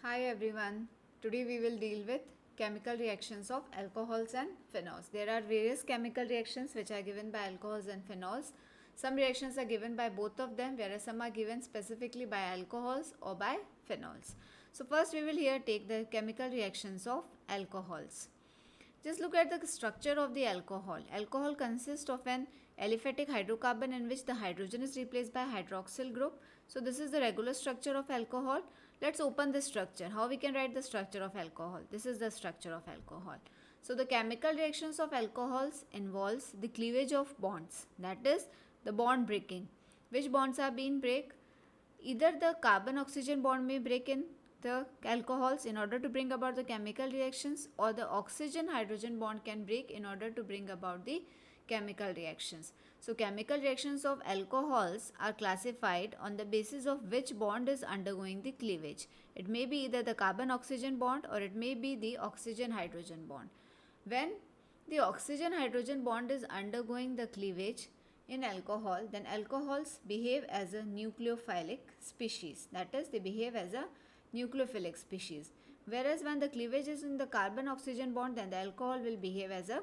Hi everyone. Today we will deal with chemical reactions of alcohols and phenols. There are various chemical reactions which are given by alcohols and phenols. Some reactions are given by both of them, whereas some are given specifically by alcohols or by phenols. So first we will here take the chemical reactions of alcohols. Just look at the structure of the alcohol. Alcohol consists of an aliphatic hydrocarbon in which the hydrogen is replaced by hydroxyl group. So this is the regular structure of alcohol. Let's open this structure. How we can write the structure of alcohol? This is the structure of alcohol. So the chemical reactions of alcohols involves the cleavage of bonds. That is the bond breaking. Which bonds are being break? Either the carbon oxygen bond may break in the alcohols in order to bring about the chemical reactions, or the oxygen hydrogen bond can break in order to bring about the chemical reactions. So chemical reactions of alcohols are classified on the basis of which bond is undergoing the cleavage. It may be either the carbon oxygen bond or it may be the oxygen hydrogen bond. When the oxygen hydrogen bond is undergoing the cleavage in alcohol, then alcohols behave as a nucleophilic species. That is, they behave as a nucleophilic species. Whereas when the cleavage is in the carbon oxygen bond, then the alcohol will behave as a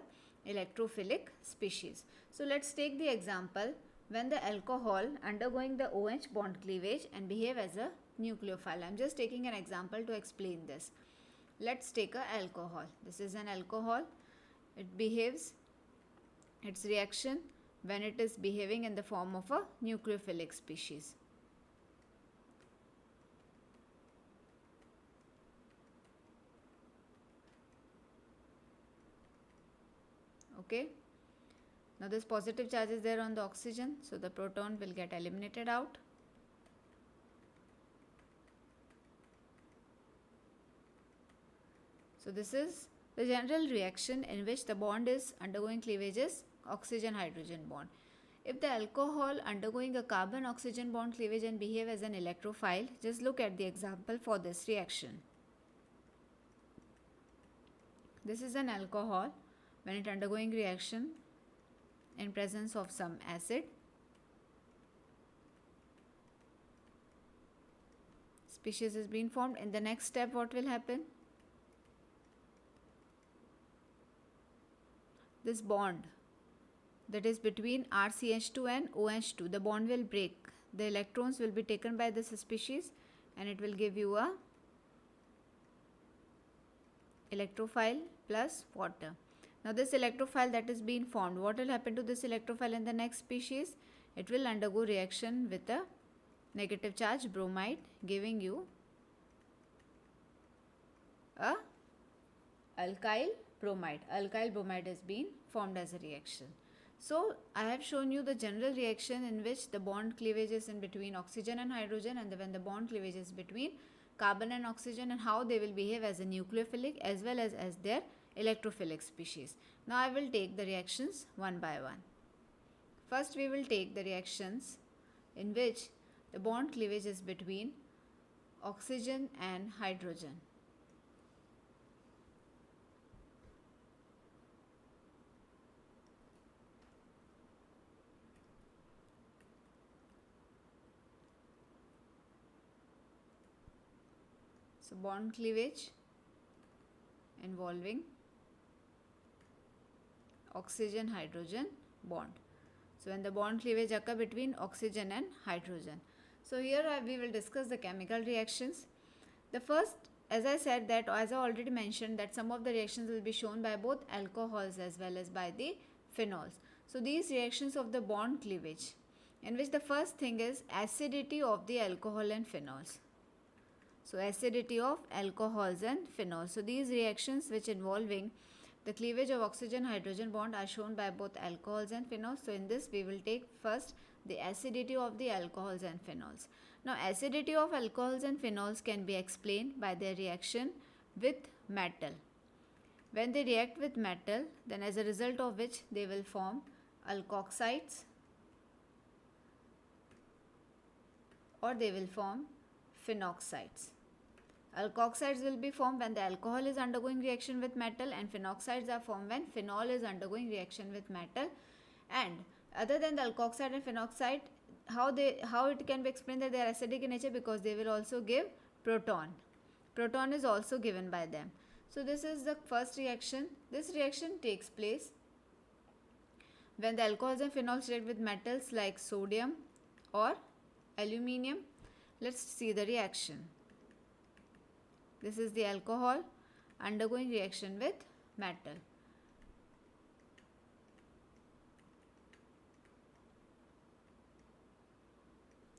electrophilic species. So let's take the example when the alcohol undergoing the OH bond cleavage and behave as a nucleophile. I am just taking an example to explain this. Let's take a alcohol. This is an alcohol. It behaves, its reaction when it is behaving in the form of a nucleophilic species. Okay. Now this positive charge is there on the oxygen, so the proton will get eliminated out. So this is the general reaction in which the bond is undergoing cleavage is oxygen hydrogen bond. If the alcohol undergoing a carbon oxygen bond cleavage and behave as an electrophile, just look at the example for this reaction. This is an alcohol when it undergoing reaction in presence of some acid. Species is being formed. In the next step, what will happen? This bond that is between RCH2 and OH2, the bond will break. The electrons will be taken by this species and it will give you a electrophile plus water. Now this electrophile that is being formed, what will happen to this electrophile in the next species? It will undergo reaction with a negative charge bromide, giving you a alkyl bromide. Alkyl bromide has been formed as a reaction. So I have shown you the general reaction in which the bond cleavage is in between oxygen and hydrogen, and when the bond cleavage is between carbon and oxygen, and how they will behave as a nucleophilic as well as their electrophilic species. Now I will take the reactions one by one. First we will take the reactions in which the bond cleavage is between oxygen and hydrogen. So bond cleavage involving oxygen hydrogen bond. So when the bond cleavage occur between oxygen and hydrogen. So here we will discuss the chemical reactions. The first, as I said, that as I already mentioned, that some of the reactions will be shown by both alcohols as well as by the phenols. So these reactions of the bond cleavage, in which the first thing is acidity of the alcohol and phenols. So acidity of alcohols and phenols. So these reactions which involving the cleavage of oxygen hydrogen bond are shown by both alcohols and phenols. So in this we will take first the acidity of the alcohols and phenols. Now acidity of alcohols and phenols can be explained by their reaction with metal. When they react with metal, then as a result of which they will form alkoxides or they will form phenoxides. Alkoxides will be formed when the alcohol is undergoing reaction with metal, and phenoxides are formed when phenol is undergoing reaction with metal. And other than the alkoxide and phenoxide, how it can be explained that they are acidic in nature? Because they will also give proton. Proton is also given by them. So this is the first reaction. This reaction takes place when the alcohols and phenols react with metals like sodium or aluminium. Let's see the reaction. This is the alcohol undergoing reaction with metal.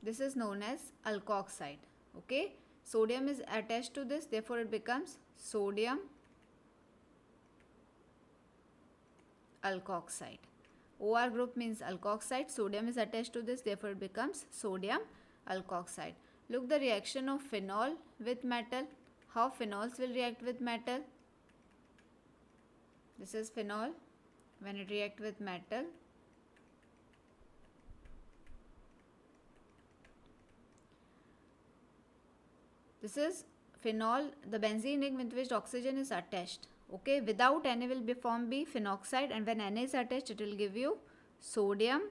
This is known as alkoxide. Okay, sodium is attached to this, therefore it becomes sodium alkoxide. OR group means alkoxide, sodium is attached to this, therefore it becomes sodium alkoxide. Look the reaction of phenol with metal, how phenols will react with metal. This is phenol when it reacts with metal. This is phenol, the benzene ring with which oxygen is attached. Okay, without Na will form be phenoxide, and when Na is attached it will give you sodium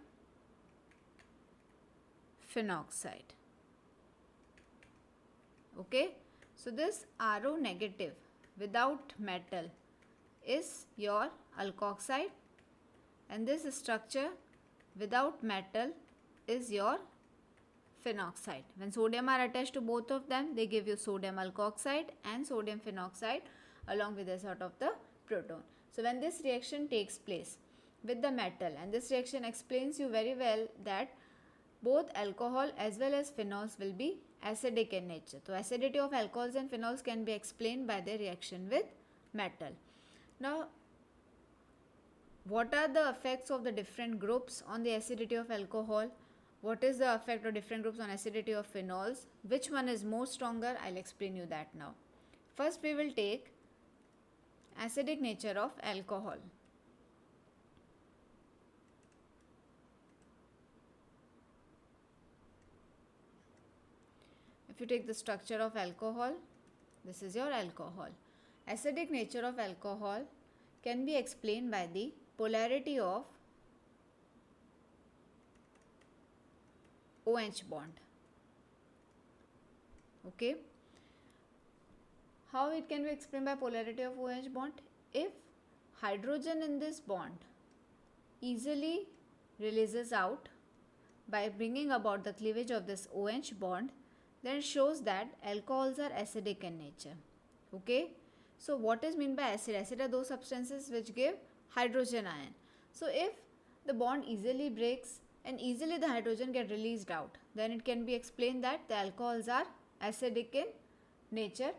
phenoxide. Okay, so this Ro negative without metal is your alkoxide, and this structure without metal is your phenoxide. When sodium are attached to both of them, they give you sodium alkoxide and sodium phenoxide along with the sort of the proton. So when this reaction takes place with the metal, and this reaction explains you very well that both alcohol as well as phenols will be acidic in nature. So acidity of alcohols and phenols can be explained by their reaction with metal. Now, what are the effects of the different groups on the acidity of alcohol? What is the effect of different groups on acidity of phenols? Which one is more stronger? I'll explain you that now. First, we will take acidic nature of alcohol. If you take the structure of alcohol, this is your alcohol. Acidic nature of alcohol can be explained by the polarity of OH bond. Okay. How it can be explained by polarity of OH bond? If hydrogen in this bond easily releases out by bringing about the cleavage of this OH bond, then it shows that alcohols are acidic in nature. Okay. So what is meant by acid? Acid are those substances which give hydrogen ion. So if the bond easily breaks and easily the hydrogen get released out, then it can be explained that the alcohols are acidic in nature,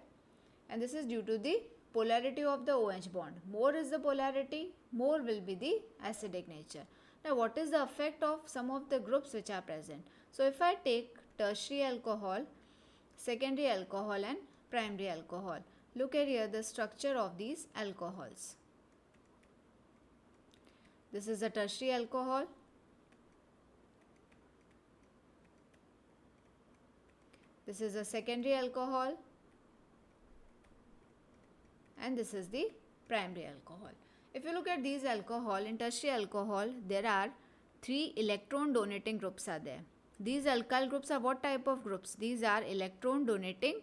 and this is due to the polarity of the OH bond. More is the polarity, more will be the acidic nature. Now what is the effect of some of the groups which are present? So if I take tertiary alcohol, secondary alcohol and primary alcohol, look at here the structure of these alcohols. This is a tertiary alcohol. This is a secondary alcohol, and this is the primary alcohol. If you look at these alcohol, in tertiary alcohol, there are 3 electron donating groups are there. These alkyl groups are what type of groups? These are electron donating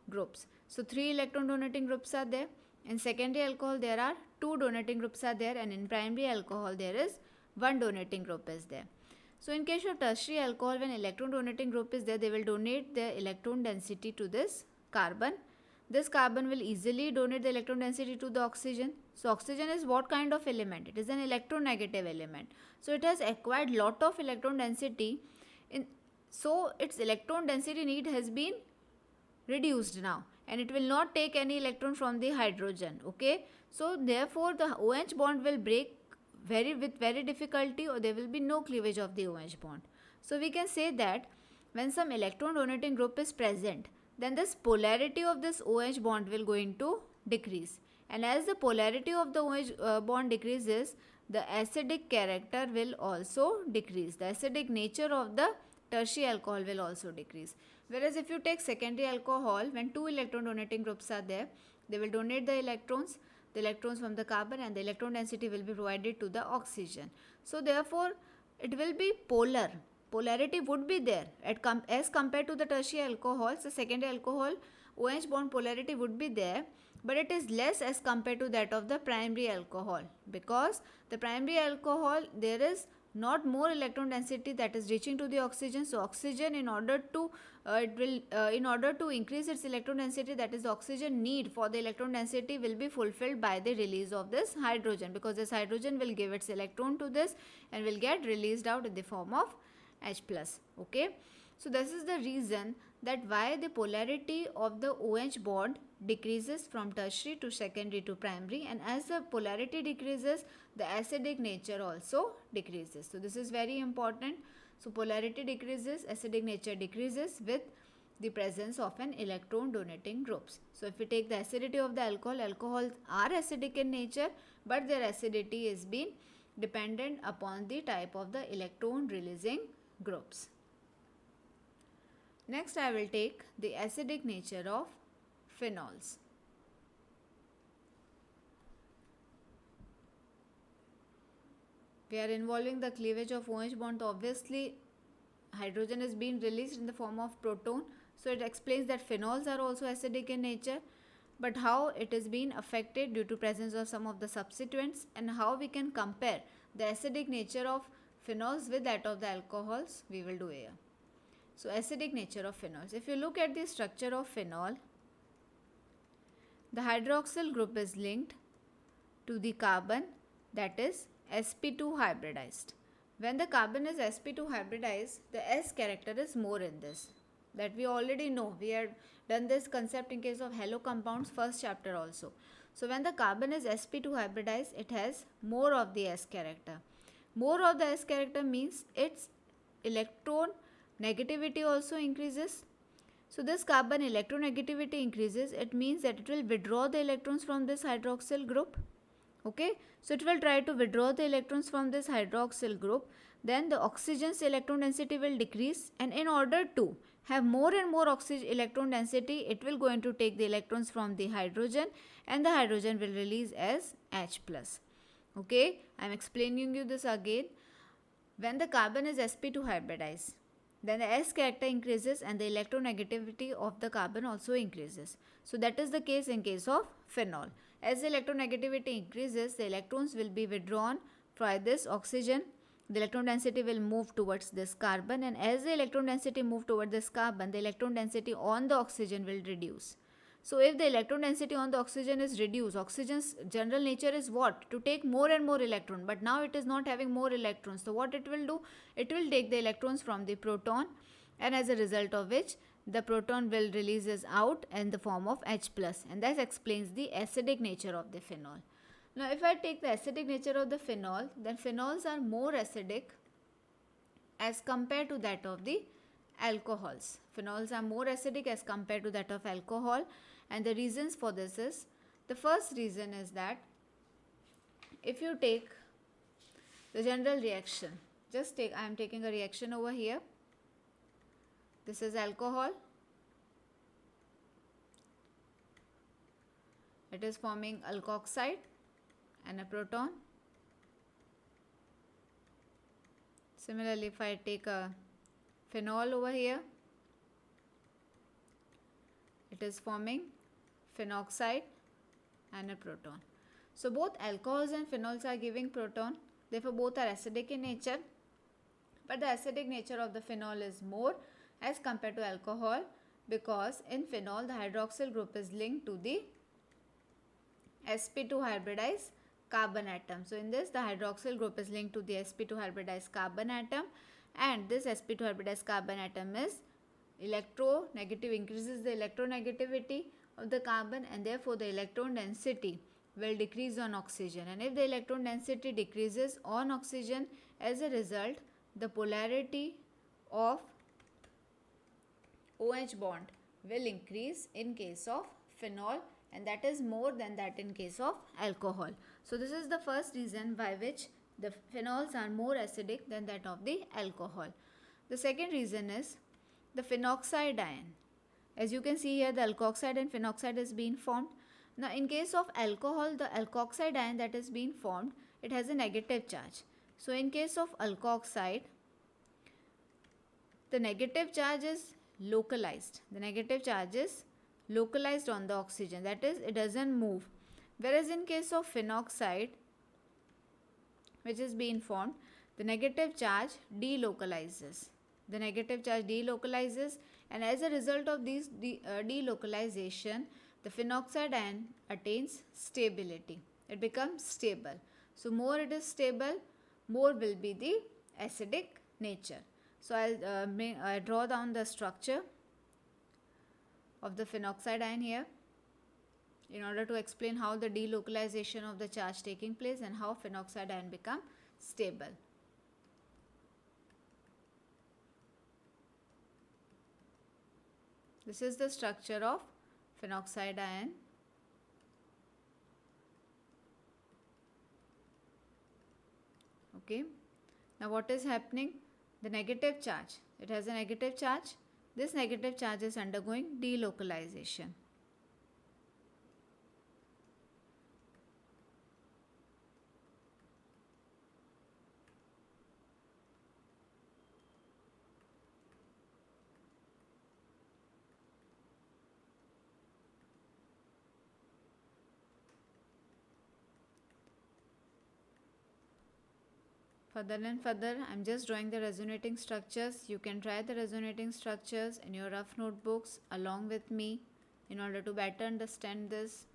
groups. So 3 electron donating groups are there. In secondary alcohol, there are 2 donating groups are there, and in primary alcohol, there is 1 donating group is there. So in case of tertiary alcohol, when electron donating group is there, they will donate the electron density to this carbon. This carbon will easily donate the electron density to the oxygen. So oxygen is what kind of element? It is an electronegative element. So it has acquired lot of electron density. So its electron density need has been reduced now, and it will not take any electron from the hydrogen. Okay. So therefore the OH bond will break with very difficulty, or there will be no cleavage of the OH bond. So we can say that when some electron donating group is present, then this polarity of this OH bond will going to decrease, and as the polarity of the OH bond decreases, the acidic character will also decrease. The acidic nature of the tertiary alcohol will also decrease. Whereas if you take secondary alcohol, when 2 electron donating groups are there, they will donate the electrons from the carbon, and the electron density will be provided to the oxygen. So therefore it will be polar. Polarity would be there as compared to the tertiary alcohols. The secondary alcohol OH bond polarity would be there, but it is less as compared to that of the primary alcohol, because the primary alcohol there is not more electron density that is reaching to the oxygen. So oxygen, in order to in order to increase its electron density, that is the oxygen need for the electron density will be fulfilled by the release of this hydrogen, because this hydrogen will give its electron to this and will get released out in the form of H plus. Okay, so this is the reason that why the polarity of the OH bond decreases from tertiary to secondary to primary, and as the polarity decreases, the acidic nature also decreases. So this is very important. So polarity decreases, acidic nature decreases with the presence of an electron donating groups. So if we take the acidity of the alcohol, alcohols are acidic in nature, but their acidity is being dependent upon the type of the electron releasing groups. Next I will take the acidic nature of phenols. We are involving the cleavage of OH bond. Obviously hydrogen is being released in the form of proton, so it explains that phenols are also acidic in nature, but how it is being affected due to presence of some of the substituents, and how we can compare the acidic nature of phenols with that of the alcohols, we will do here. So acidic nature of phenols. If you look at the structure of phenol, the hydroxyl group is linked to the carbon, that is sp2 hybridized. When the carbon is sp2 hybridized, the S character is more in this. That we already know. We had done this concept in case of halo compounds first chapter also. So when the carbon is sp2 hybridized, it has more of the S character. More of the S character means its electron negativity also increases. So this carbon electronegativity increases, it means that it will withdraw the electrons from this hydroxyl group. Okay, so it will try to withdraw the electrons from this hydroxyl group. Then the oxygen's electron density will decrease, and in order to have more and more oxygen electron density, it will going to take the electrons from the hydrogen, and the hydrogen will release as H plus. Okay, I am explaining you this again. When the carbon is sp2 hybridized, then the S character increases and the electronegativity of the carbon also increases. So that is the case in case of phenol. As the electronegativity increases, the electrons will be withdrawn from this oxygen. The electron density will move towards this carbon, and as the electron density move towards this carbon, the electron density on the oxygen will reduce. So if the electron density on the oxygen is reduced, oxygen's general nature is what? To take more and more electron, but now it is not having more electrons. So what it will do? It will take the electrons from the proton, and as a result of which the proton will releases out in the form of H plus, and that explains the acidic nature of the phenol. Now if I take the acidic nature of the phenol, then phenols are more acidic as compared to that of the alcohols. Phenols are more acidic as compared to that of alcohol, and the reasons for this is, the first reason is that if you take the general reaction, just take, I am taking a reaction over here. This is alcohol. It is forming alkoxide and a proton. Similarly, if I take a phenol over here, it is forming phenoxide and a proton. So both alcohols and phenols are giving proton, therefore both are acidic in nature, but the acidic nature of the phenol is more as compared to alcohol, because in phenol the hydroxyl group is linked to the sp2 hybridized carbon atom. So in this, the hydroxyl group is linked to the sp2 hybridized carbon atom, and this sp2 hybridized carbon atom is electronegative, increases the electronegativity of the carbon, and therefore the electron density will decrease on oxygen. And if the electron density decreases on oxygen, as a result the polarity of OH bond will increase in case of phenol, and that is more than that in case of alcohol. So this is the first reason by which the phenols are more acidic than that of the alcohol. The second reason is the phenoxide ion. As you can see here, the alkoxide and phenoxide is being formed. Now in case of alcohol, the alkoxide ion that is being formed, it has a negative charge. So in case of alkoxide, the negative charge is localized. The negative charge is localized on the oxygen, that is, it doesn't move. Whereas in case of phenoxide, which is being formed, the negative charge delocalizes. The negative charge delocalizes, and as a result of this delocalization, the phenoxide ion attains stability. It becomes stable. So more it is stable, more will be the acidic nature. So I'll draw down the structure of the phenoxide ion here in order to explain how the delocalization of the charge taking place and how phenoxide ion become stable. This is the structure of phenoxide ion. Okay. Now what is happening? The negative charge. It has a negative charge. This negative charge is undergoing delocalization. Further and further, I am just drawing the resonating structures. You can try the resonating structures in your rough notebooks along with me in order to better understand this.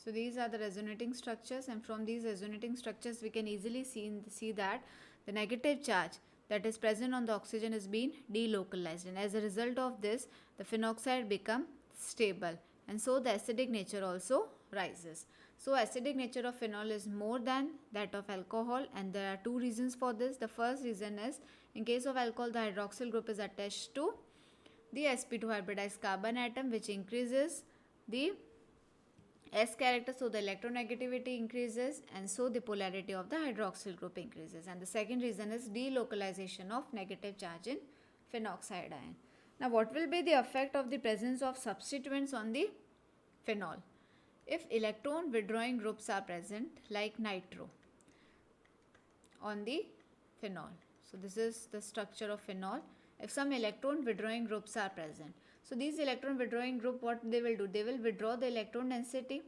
So these are the resonating structures, and from these resonating structures we can easily see that the negative charge that is present on the oxygen is being delocalized, and as a result of this the phenoxide become stable, and so the acidic nature also rises. So acidic nature of phenol is more than that of alcohol, and there are two reasons for this. The first reason is, in case of alcohol, the hydroxyl group is attached to the sp2 hybridized carbon atom, which increases the S character, so the electronegativity increases, and so the polarity of the hydroxyl group increases. And the second reason is delocalization of negative charge in phenoxide ion. Now what will be the effect of the presence of substituents on the phenol? If electron withdrawing groups are present, like nitro, on the phenol. So this is the structure of phenol. If some electron withdrawing groups are present, so these electron withdrawing group, what they will do? They will withdraw the electron density.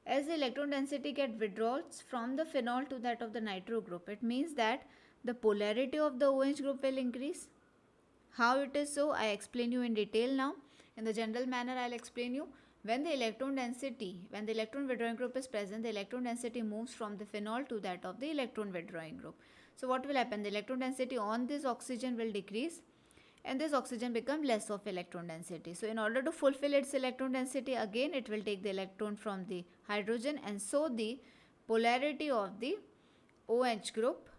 As the electron density get withdraws from the phenol to that of the nitro group, it means that the polarity of the OH group will increase. How it is so, I explain you in detail now. In the general manner, I will explain you. When the electron withdrawing group is present, the electron density moves from the phenol to that of the electron withdrawing group. So what will happen? The electron density on this oxygen will decrease, and this oxygen become less of electron density. So in order to fulfill its electron density, again it will take the electron from the hydrogen, and so the polarity of the OH group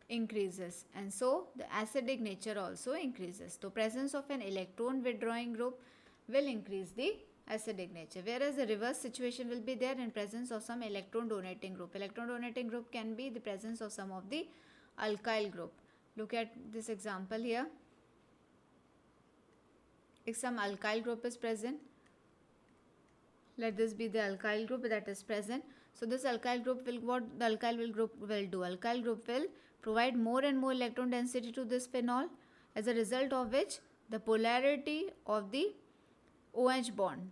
increases, and so the acidic nature also increases. So presence of an electron withdrawing group will increase the acidic nature, whereas the reverse situation will be there in presence of some electron donating group. Electron donating group can be the presence of some of the alkyl group. Look at this example here. If some alkyl group is present, let this be the alkyl group that is present. So this alkyl group will, what the alkyl group will do? Alkyl group will provide more and more electron density to this phenol, as a result of which the polarity of the OH bond,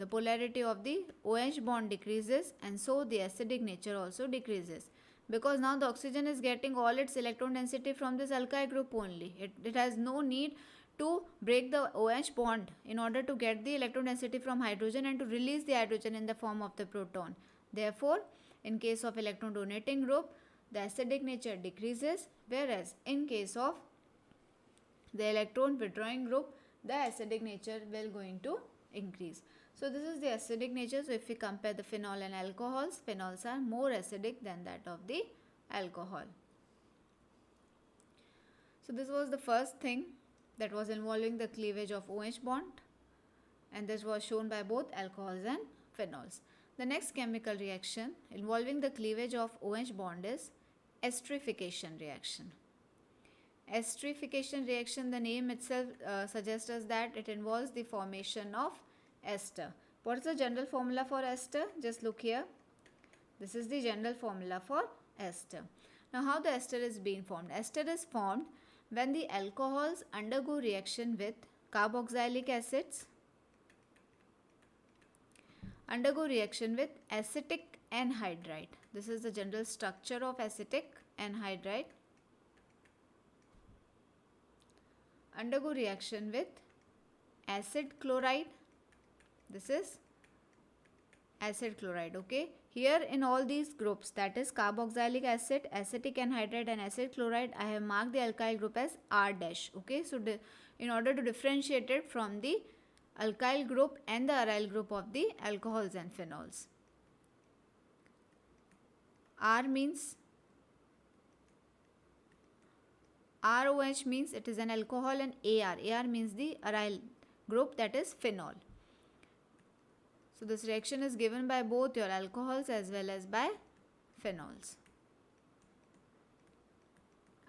decreases, and so the acidic nature also decreases. Because now the oxygen is getting all its electron density from this alkyl group only. It has no need to break the OH bond in order to get the electron density from hydrogen and to release the hydrogen in the form of the proton. Therefore, in case of electron donating group, the acidic nature decreases, whereas in case of the electron withdrawing group, the acidic nature will going to increase. So this is the acidic nature. So if we compare the phenol and alcohols, phenols are more acidic than that of the alcohol. So this was the first thing that was involving the cleavage of OH bond, and this was shown by both alcohols and phenols. The next chemical reaction involving the cleavage of OH bond is esterification reaction. Esterification reaction, the name itself suggests us that it involves the formation of ester. What is the general formula for ester? Just look here. This is the general formula for ester. Now, how the ester is being formed? Ester is formed when the alcohols undergo reaction with carboxylic acids, undergo reaction with acetic anhydride. This is the general structure of acetic anhydride. Undergo reaction with acid chloride. This is acid chloride. Okay. Here in all these groups, that is carboxylic acid, acetic anhydride and acid chloride, I have marked the alkyl group as R dash. Okay. So, in order to differentiate it from the alkyl group and the aryl group of the alcohols and phenols. R means ROH means it is an alcohol, and AR means the aryl group, that is phenol. So, this reaction is given by both your alcohols as well as by phenols.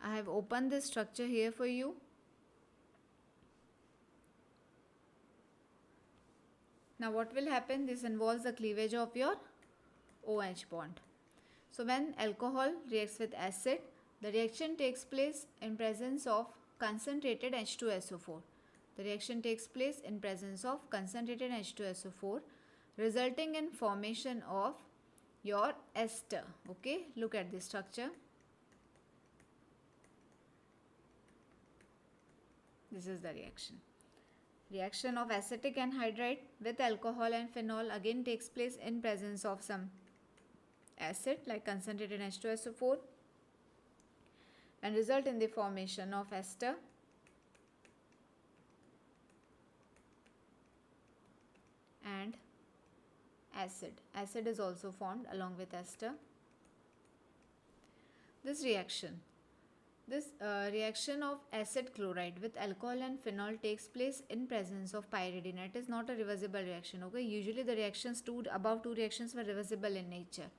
I have opened this structure here for you. Now, what will happen? This involves the cleavage of your OH bond. So, when alcohol reacts with acid, the reaction takes place in presence of concentrated H2SO4. The reaction takes place in presence of concentrated H2SO4, resulting in formation of your ester. Okay, look at this structure. This is the reaction. Reaction of acetic anhydride with alcohol and phenol again takes place in presence of some acid like concentrated H2SO4 and result in the formation of ester. And acid. Acid is also formed along with ester. This reaction of acid chloride with alcohol and phenol takes place in presence of pyridine. It is not a reversible reaction. Okay, usually the reactions above two reactions were reversible in nature.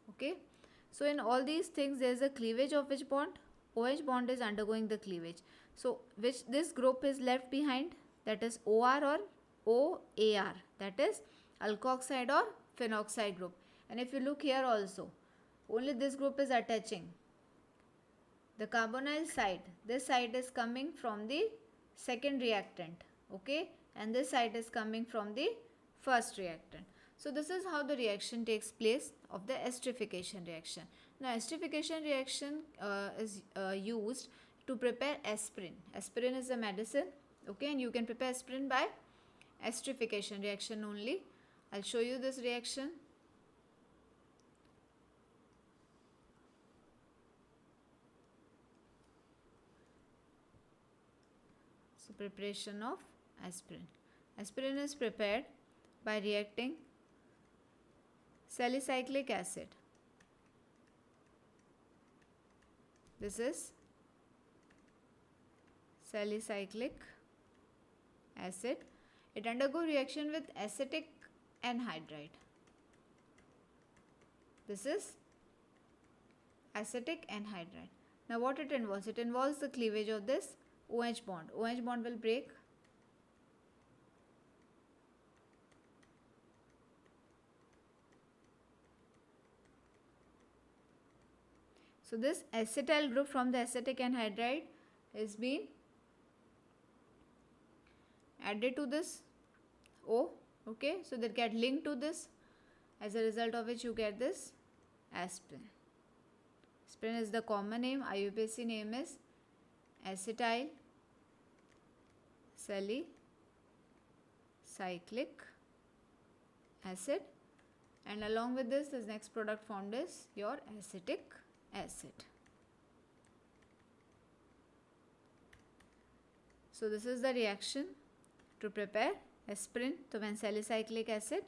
Okay, so in all these things there is a cleavage of which bond? OH bond is undergoing the cleavage. So which this group is left behind, that is OR or OAR, that is alkoxide or phenoxide group. And if you look here also, only this group is attaching. The carbonyl side, this side is coming from the second reactant, okay, and this side is coming from the first reactant. So this is how the reaction takes place of the esterification reaction. Now, esterification reaction is used to prepare aspirin. Aspirin is a medicine, okay, and you can prepare aspirin by esterification reaction only. I'll show you this reaction. So, preparation of aspirin. Aspirin is prepared by reacting salicylic acid. This is salicylic acid. It undergo reaction with acetic anhydride. This is acetic anhydride. Now what it involves? It involves the cleavage of this OH bond. OH bond will break. So this acetyl group from the acetic anhydride is being added to this O, okay, so they get linked to this, as a result of which you get this aspirin. Aspirin is the common name, IUPAC name is acetyl salicylic acid, and along with this next product formed is your acetic acid. So this is the reaction to prepare aspirin. So when salicylic acid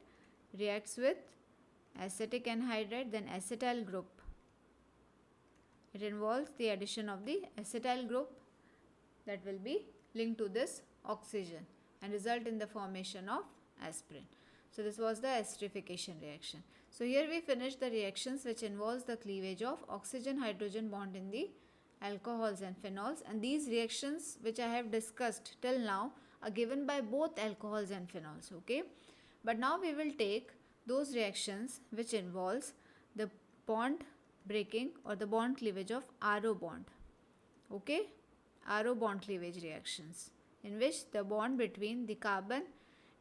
reacts with acetic anhydride, then acetyl group, it involves the addition of the acetyl group that will be linked to this oxygen and result in the formation of aspirin. So this was the esterification reaction. So here we finished the reactions which involves the cleavage of oxygen-hydrogen bond in the alcohols and phenols, and these reactions which I have discussed till now are given by both alcohols and phenols, okay. But now we will take those reactions which involves the bond breaking or the bond cleavage of RO bond, okay, RO bond cleavage reactions in which the bond between the carbon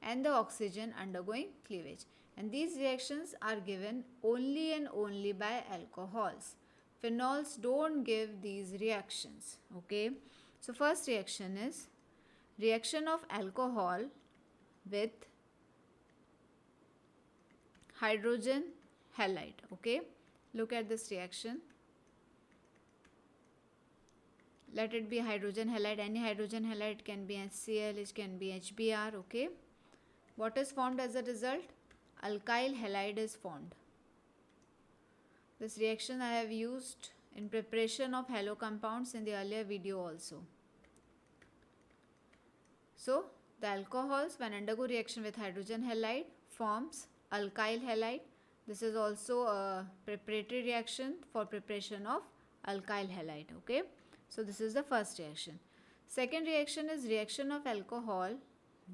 and the oxygen undergoing cleavage, and these reactions are given only and only by alcohols. Phenols don't give these reactions, okay. So first reaction is reaction of alcohol with hydrogen halide, okay. Look at this reaction. Let it be hydrogen halide, any hydrogen halide, can be HCl, it can be HBr, okay. What is formed as a result? Alkyl halide is formed. This reaction I have used in preparation of halo compounds in the earlier video also. So the alcohols when undergo reaction with hydrogen halide forms alkyl halide. This is also a preparatory reaction for preparation of alkyl halide, okay. So this is the first reaction. Second reaction is reaction of alcohol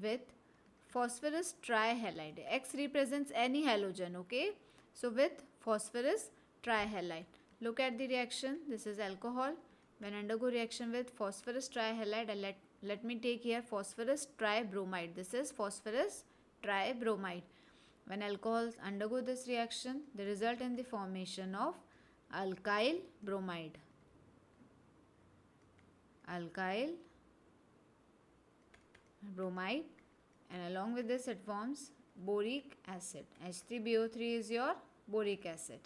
with phosphorus trihalide. X represents any halogen, okay. So with phosphorus trihalide. Look at the reaction. This is alcohol. When undergo reaction with phosphorus trihalide, let me take here phosphorus tribromide. This is phosphorus tribromide. When alcohols undergo this reaction, they result in the formation of alkyl bromide. Alkyl bromide, and along with this it forms boric acid. H3BO3 is your boric acid.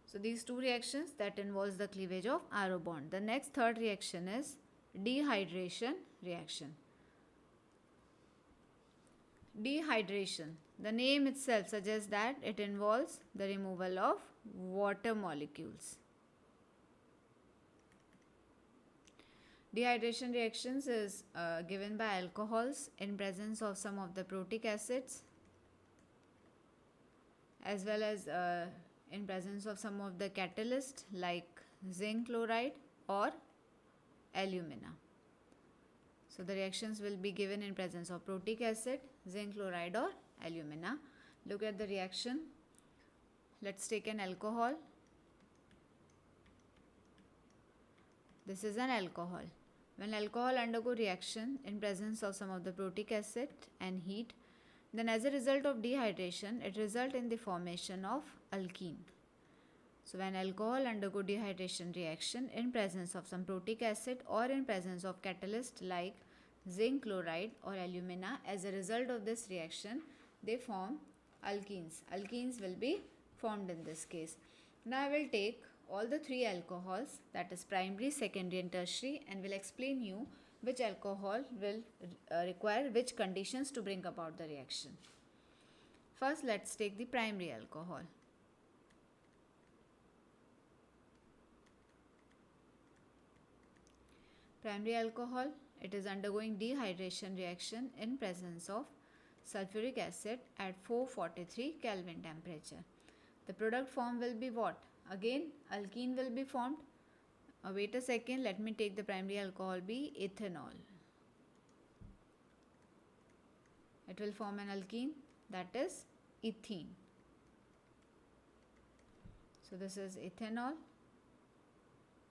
So these two reactions that involves the cleavage of RO bond. The next third reaction is dehydration reaction. Dehydration, the name itself suggests that it involves the removal of water molecules. Dehydration reactions is given by alcohols in presence of some of the protic acids, as well as in presence of some of the catalysts like zinc chloride or alumina. So the reactions will be given in presence of protic acid, zinc chloride or alumina. Look at the reaction. Let's take an alcohol. This is an alcohol. When alcohol undergo reaction in presence of some of the protic acid and heat, then as a result of dehydration, it results in the formation of alkene. So when alcohol undergo dehydration reaction in presence of some protic acid or in presence of catalyst like zinc chloride or alumina, as a result of this reaction, they form alkenes. Alkenes will be formed in this case. Now I will take all the three alcohols, that is primary, secondary and tertiary, and will explain you which alcohol will require which conditions to bring about the reaction. First, let's take the primary alcohol. Primary alcohol, it is undergoing dehydration reaction in presence of sulfuric acid at 443 Kelvin temperature. The product form will be what? Again, alkene will be formed. Wait a second, let me take the primary alcohol be ethanol. It will form an alkene, that is ethene. So this is ethanol,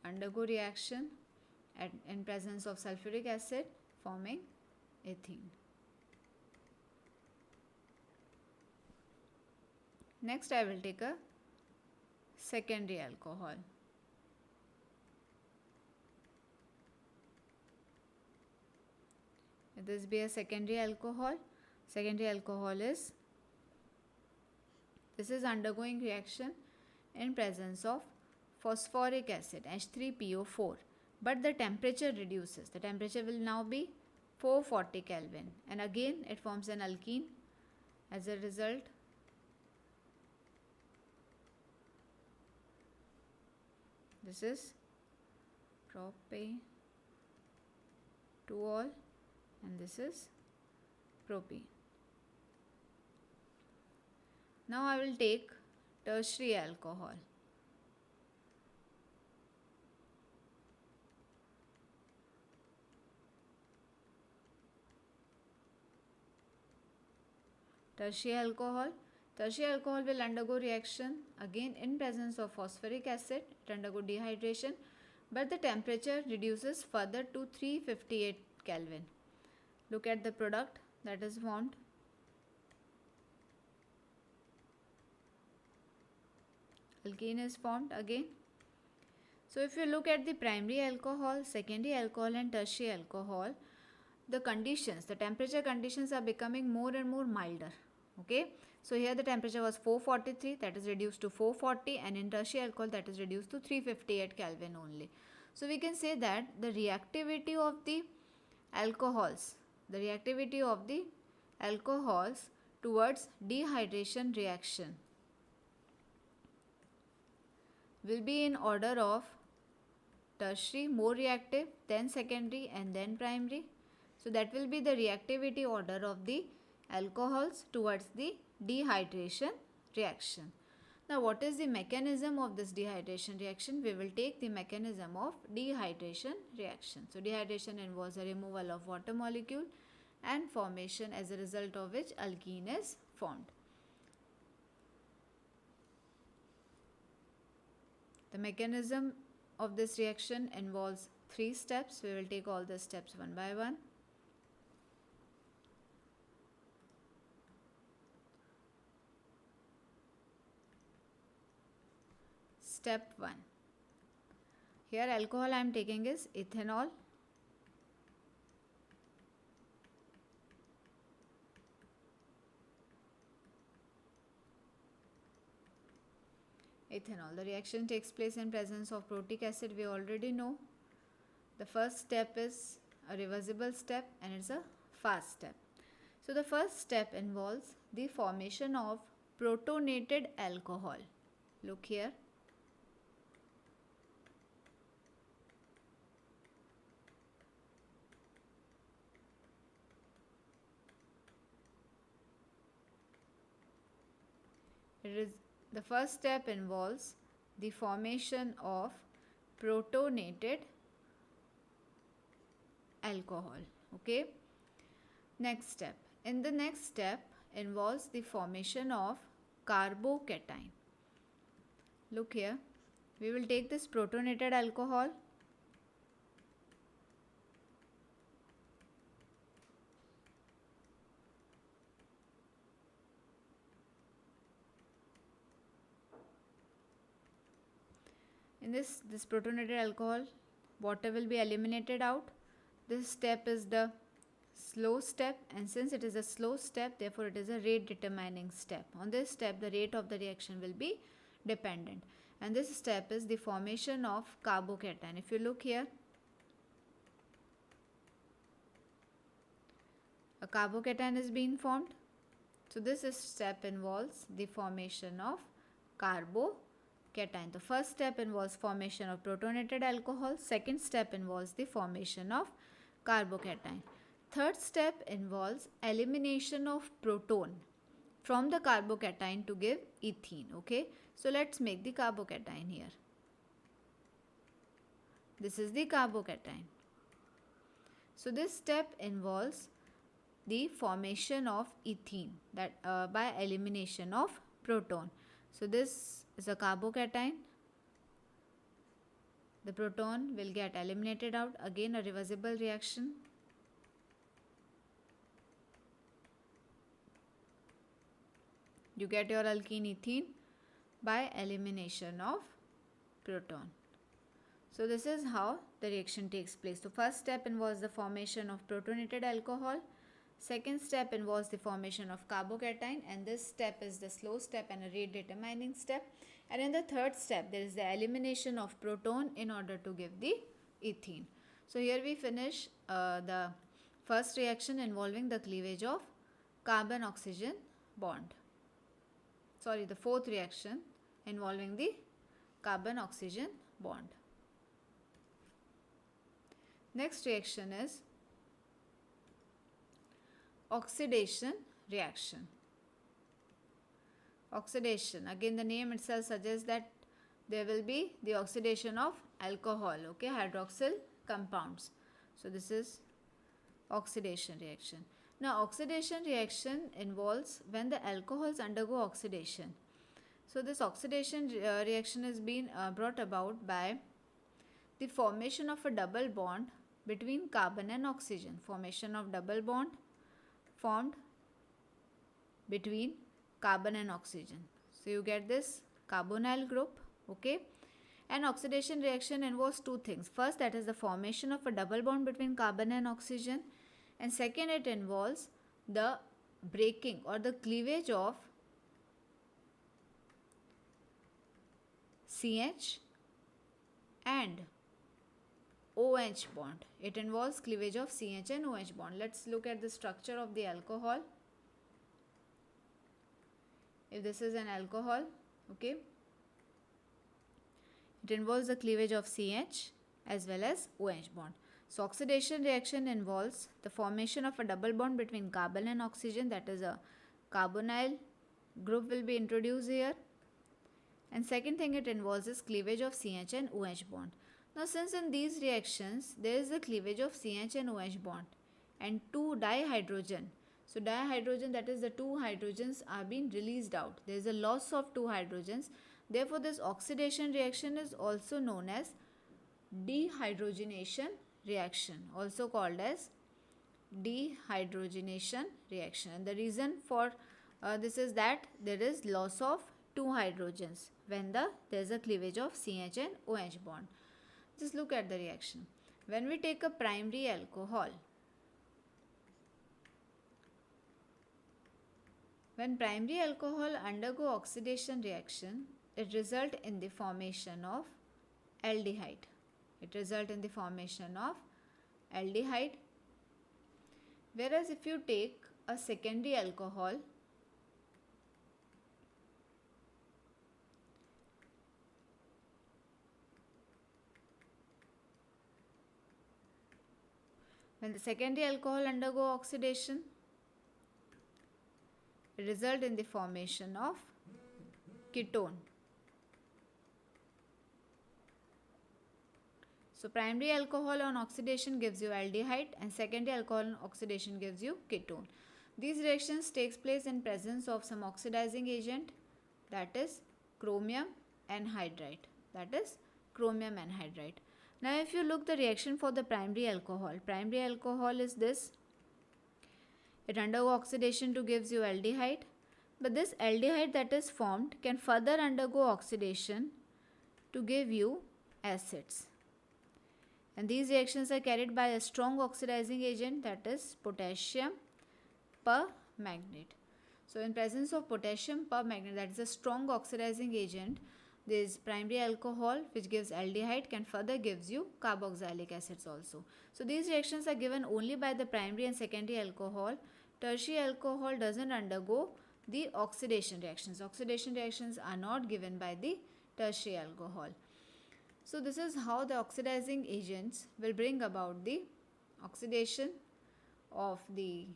undergo reaction in presence of sulfuric acid forming ethene. Next I will take a secondary alcohol. Let this be a secondary alcohol. Secondary alcohol is, this is undergoing reaction in presence of phosphoric acid H3PO4, but the temperature reduces. The temperature will now be 440 Kelvin, and again it forms an alkene. As a result, this is propanol and this is propene. Now I will take tertiary alcohol. Tertiary alcohol. Tertiary alcohol will undergo reaction again in presence of phosphoric acid. It undergo dehydration, but the temperature reduces further to 358 Kelvin. Look at the product that is formed. Alkene is formed again. So if you look at the primary alcohol, secondary alcohol and tertiary alcohol, the conditions, the temperature conditions are becoming more and more milder. Okay, so here the temperature was 443, that is reduced to 440, and in tertiary alcohol that is reduced to 358 Kelvin only. So we can say that the reactivity of the alcohols, towards dehydration reaction will be in order of tertiary, more reactive, then secondary and then primary. So that will be the reactivity order of the alcohols towards the dehydration reaction. Now what is the mechanism of this dehydration reaction? We will take the mechanism of dehydration reaction. So dehydration involves the removal of water molecule and formation, as a result of which alkene is formed. The mechanism of this reaction involves 3 steps. We will take all the steps one by one. Step 1. Here alcohol I am taking is ethanol. Ethanol. The reaction takes place in presence of protic acid. We already know. The first step is a reversible step and it's a fast step. So the first step involves the formation of protonated alcohol. Look here. The first step involves the formation of protonated alcohol. Okay. Next step. In the next step involves the formation of carbocation. Look here. We will take this protonated alcohol. In this protonated alcohol, water will be eliminated out. This step is the slow step, and since it is a slow step, therefore it is a rate determining step. On this step, the rate of the reaction will be dependent, and this step is the formation of carbocation. If you look here, a carbocation is being formed. So this step involves the formation of carbocation. The first step involves formation of protonated alcohol. Second step involves the formation of carbocation. Third step involves elimination of proton from the carbocation to give ethene. Okay, so let's make the carbocation here. This is the carbocation. So this step involves the formation of ethene, that by elimination of proton. So this is a carbocation. The proton will get eliminated out. Again a reversible reaction. You get your alkene ethene by elimination of proton. So this is how the reaction takes place. So first step involves the formation of protonated alcohol. Second step involves the formation of carbocation, and this step is the slow step and a rate determining step. And in the third step, there is the elimination of proton in order to give the ethene. So here we finish the first reaction involving the cleavage of carbon-oxygen bond. Sorry, the fourth reaction involving the carbon-oxygen bond. Next reaction is oxidation reaction. Oxidation, again the name itself suggests that there will be the oxidation of alcohol, okay, hydroxyl compounds. So this is oxidation reaction. Now oxidation reaction involves when the alcohols undergo oxidation. So this oxidation reaction is being brought about by the formation of a double bond between carbon and oxygen. Formation of double bond formed between carbon and oxygen. So you get this carbonyl group, okay. An oxidation reaction involves two things. First, that is the formation of a double bond between carbon and oxygen, and second, it involves the breaking or the cleavage of CH and OH bond. It involves cleavage of CH and OH bond. Let's look at the structure of the alcohol. If this is an alcohol, okay, it involves the cleavage of CH as well as OH bond. So oxidation reaction involves the formation of a double bond between carbon and oxygen, that is a carbonyl group will be introduced here. And second thing it involves is cleavage of CH and OH bond. Now since in these reactions there is the cleavage of CH and OH bond and two dihydrogen. So dihydrogen, that is the two hydrogens are being released out. There is a loss of two hydrogens. Therefore this oxidation reaction is also known as dehydrogenation reaction, also called as dehydrogenation reaction. And the reason for this is that there is loss of two hydrogens when there is a cleavage of CH and OH bond. Just look at the reaction. When we take a primary alcohol, when primary alcohol undergo oxidation reaction, it results in the formation of aldehyde. It results in the formation of aldehyde. Whereas if you take a secondary alcohol, when the secondary alcohol undergo oxidation, it results in the formation of ketone. So primary alcohol on oxidation gives you aldehyde and secondary alcohol on oxidation gives you ketone. These reactions takes place in presence of some oxidizing agent, that is chromium anhydride. That is chromium anhydride. Now if you look the reaction for the primary alcohol is this. It undergo oxidation to gives you aldehyde, but this aldehyde that is formed can further undergo oxidation to give you acids. And these reactions are carried by a strong oxidizing agent, that is potassium permanganate. So in presence of potassium permanganate, that is a strong oxidizing agent, this primary alcohol which gives aldehyde can further gives you carboxylic acids also. So these reactions are given only by the primary and secondary alcohol. Tertiary alcohol doesn't undergo the oxidation reactions. Oxidation reactions are not given by the tertiary alcohol. So this is how the oxidizing agents will bring about the oxidation of the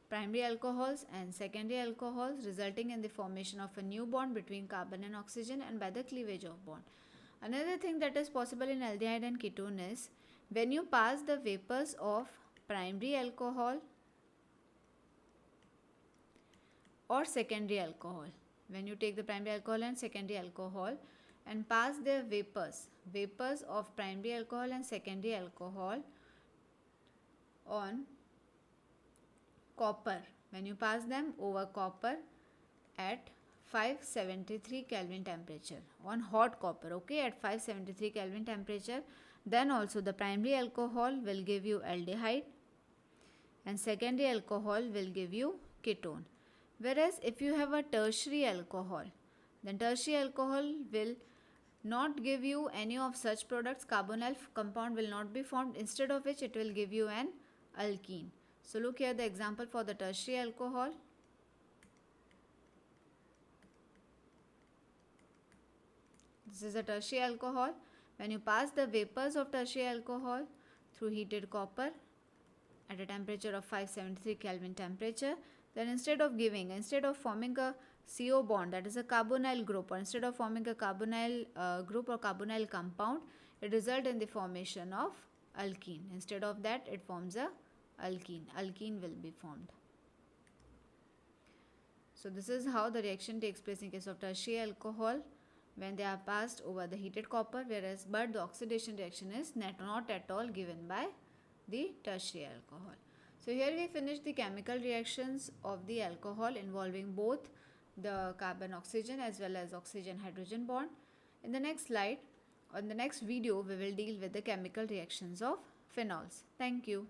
primary alcohols and secondary alcohols, resulting in the formation of a new bond between carbon and oxygen and by the cleavage of bond. Another thing that is possible in aldehyde and ketone is when you pass the vapors of primary alcohol or secondary alcohol. When you take the primary alcohol and secondary alcohol and pass their vapors of primary alcohol and secondary alcohol on copper, when you pass them over copper at 573 Kelvin temperature, on hot copper, okay, at 573 Kelvin temperature, then also the primary alcohol will give you aldehyde and secondary alcohol will give you ketone. Whereas if you have a tertiary alcohol, then tertiary alcohol will not give you any of such products. Carbonyl compound will not be formed, instead of which it will give you an alkene. So look here the example for the tertiary alcohol. This is a tertiary alcohol. When you pass the vapors of tertiary alcohol through heated copper, at a temperature of 573 Kelvin temperature, then instead of forming a CO bond, that is a carbonyl group, or instead of forming a carbonyl group or carbonyl compound, it results in the formation of alkene. Instead of that, it forms a alkene. Alkene will be formed. So this is how the reaction takes place in case of tertiary alcohol when they are passed over the heated copper, whereas but the oxidation reaction is not at all given by the tertiary alcohol. So here we finish the chemical reactions of the alcohol involving both the carbon oxygen as well as oxygen hydrogen bond. In the next slide, on the next video, we will deal with the chemical reactions of phenols. Thank you.